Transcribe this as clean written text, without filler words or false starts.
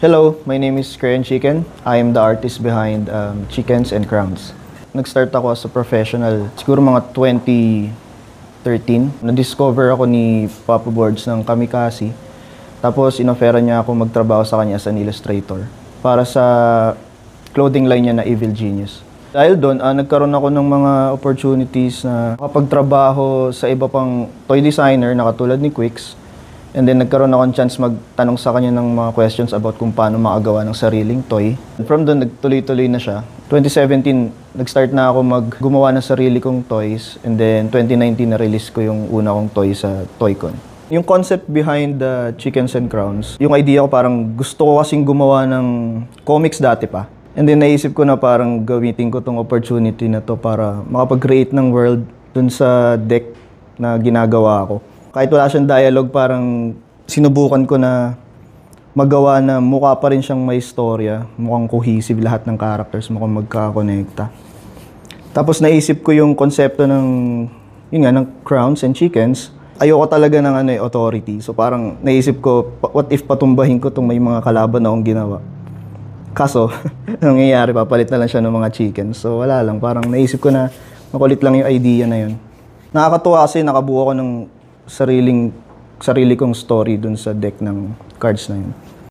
Hello, my name is Crayon Chicken. I am the artist behind Chickens and Crowns. Nag-start ako as a professional, siguro mga 2013. Na-discover ako ni Papa Boards ng Kamikasi. Tapos inofera niya ako magtrabaho sa kanya as an illustrator para sa clothing line niya na Evil Genius. Dahil doon, nagkaroon ako ng mga opportunities na makapagtrabaho sa iba pang toy designer na katulad ni Quicks. And then nagkaroon ako ng chance magtanong sa kanya ng mga questions about kung paano makagawa ng sariling toy. From doon, nagtuloy-tuloy na siya. 2017, nag-start na ako gumawa ng sarili kong toys. And then 2019, na-release ko yung una kong toy sa Toycon. Yung concept behind the Chickens and Crowns, yung idea ko parang gusto ko kasing gumawa ng comics dati pa. And then naisip ko na parang gamitin ko tong opportunity na to para makapag-create ng world dun sa deck na ginagawa ko. Kahit wala siyang dialogue, parang sinubukan ko na magawa na mukha pa rin siyang may istorya. Mukhang cohesive lahat ng characters, mukhang magkakonekta. Tapos naisip ko yung konsepto ng Crowns and Chickens. Ayoko talaga ng authority. So parang naisip ko, what if patumbahin ko itong may mga kalaban na akong ginawa? Kaso, nangyayari, papalit na lang siya ng mga chickens. So wala lang, parang naisip ko na makulit lang yung idea na yun. Nakakatuwa kasi nakabuo ko ng sarili kong story dun sa deck ng cards na yun.